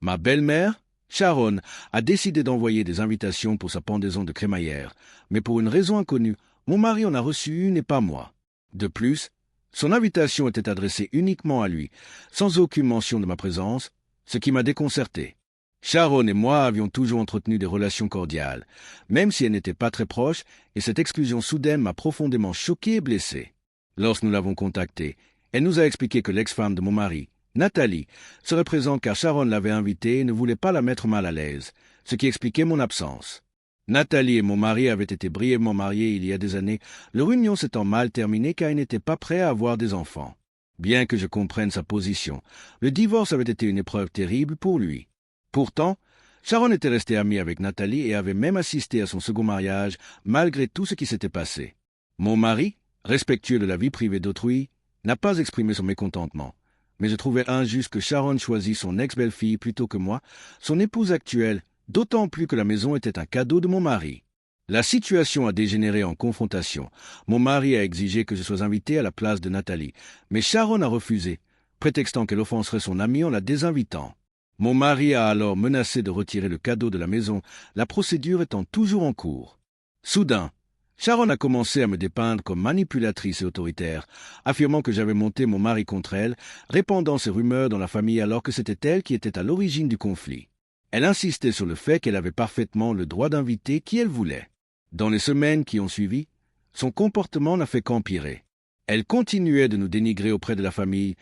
Ma belle-mère, Sharon, a décidé d'envoyer des invitations pour sa pendaison de crémaillère, mais pour une raison inconnue, mon mari en a reçu une et pas moi. De plus, son invitation était adressée uniquement à lui, sans aucune mention de ma présence, ce qui m'a déconcerté. Sharon et moi avions toujours entretenu des relations cordiales, même si elles n'étaient pas très proches, et cette exclusion soudaine m'a profondément choqué et blessé. Lorsque nous l'avons contactée, elle nous a expliqué que l'ex-femme de mon mari, Nathalie, serait présente car Sharon l'avait invitée et ne voulait pas la mettre mal à l'aise, ce qui expliquait mon absence. Nathalie et mon mari avaient été brièvement mariés il y a des années, leur union s'étant mal terminée car ils n'étaient pas prêts à avoir des enfants. Bien que je comprenne sa position, le divorce avait été une épreuve terrible pour lui. Pourtant, Sharon était restée amie avec Nathalie et avait même assisté à son second mariage, malgré tout ce qui s'était passé. Mon mari, respectueux de la vie privée d'autrui, n'a pas exprimé son mécontentement. Mais je trouvais injuste que Sharon choisisse son ex-belle-fille plutôt que moi, son épouse actuelle, d'autant plus que la maison était un cadeau de mon mari. La situation a dégénéré en confrontation. Mon mari a exigé que je sois invité à la place de Nathalie, mais Sharon a refusé, prétextant qu'elle offenserait son amie en la désinvitant. Mon mari a alors menacé de retirer le cadeau de la maison, la procédure étant toujours en cours. Soudain, Sharon a commencé à me dépeindre comme manipulatrice et autoritaire, affirmant que j'avais monté mon mari contre elle, répandant ces rumeurs dans la famille alors que c'était elle qui était à l'origine du conflit. Elle insistait sur le fait qu'elle avait parfaitement le droit d'inviter qui elle voulait. Dans les semaines qui ont suivi, son comportement n'a fait qu'empirer. Elle continuait de nous dénigrer auprès de la famille,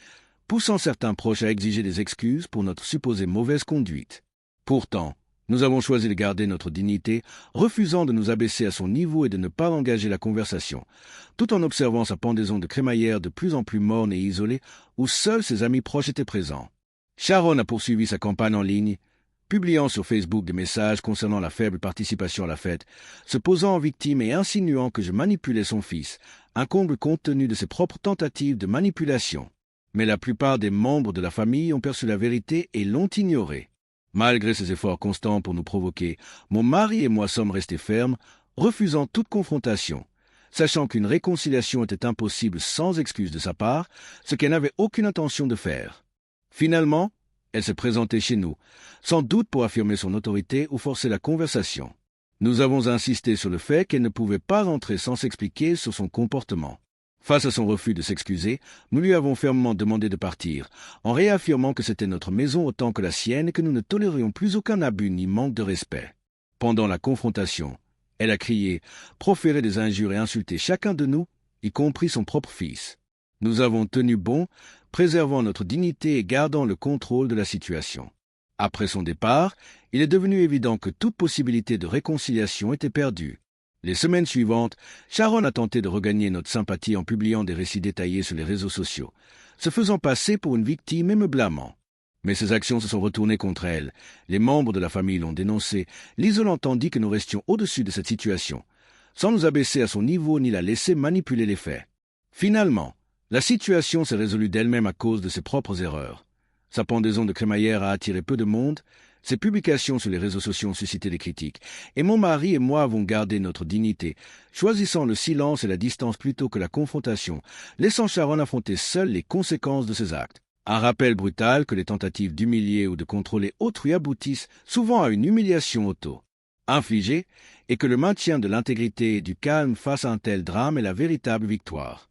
poussant certains proches à exiger des excuses pour notre supposée mauvaise conduite. Pourtant, nous avons choisi de garder notre dignité, refusant de nous abaisser à son niveau et de ne pas engager la conversation, tout en observant sa pendaison de crémaillère de plus en plus morne et isolée, où seuls ses amis proches étaient présents. Sharon a poursuivi sa campagne en ligne, publiant sur Facebook des messages concernant la faible participation à la fête, se posant en victime et insinuant que je manipulais son fils, un comble compte tenu de ses propres tentatives de manipulation. Mais la plupart des membres de la famille ont perçu la vérité et l'ont ignorée. Malgré ses efforts constants pour nous provoquer, mon mari et moi sommes restés fermes, refusant toute confrontation, sachant qu'une réconciliation était impossible sans excuse de sa part, ce qu'elle n'avait aucune intention de faire. Finalement, elle s'est présentée chez nous, sans doute pour affirmer son autorité ou forcer la conversation. Nous avons insisté sur le fait qu'elle ne pouvait pas entrer sans s'expliquer sur son comportement. Face à son refus de s'excuser, nous lui avons fermement demandé de partir, en réaffirmant que c'était notre maison autant que la sienne et que nous ne tolérions plus aucun abus ni manque de respect. Pendant la confrontation, elle a crié, proféré des injures et insulté chacun de nous, y compris son propre fils. Nous avons tenu bon, préservant notre dignité et gardant le contrôle de la situation. Après son départ, il est devenu évident que toute possibilité de réconciliation était perdue. Les semaines suivantes, Sharon a tenté de regagner notre sympathie en publiant des récits détaillés sur les réseaux sociaux, se faisant passer pour une victime et me blâmant. Mais ses actions se sont retournées contre elle. Les membres de la famille l'ont dénoncée, l'isolant tandis que nous restions au-dessus de cette situation, sans nous abaisser à son niveau ni la laisser manipuler les faits. Finalement, la situation s'est résolue d'elle-même à cause de ses propres erreurs. Sa pendaison de crémaillère a attiré peu de monde, ses publications sur les réseaux sociaux ont suscité des critiques, et mon mari et moi avons gardé notre dignité, choisissant le silence et la distance plutôt que la confrontation, laissant Sharon affronter seule les conséquences de ses actes. Un rappel brutal que les tentatives d'humilier ou de contrôler autrui aboutissent souvent à une humiliation auto-infligée, et que le maintien de l'intégrité et du calme face à un tel drame est la véritable victoire.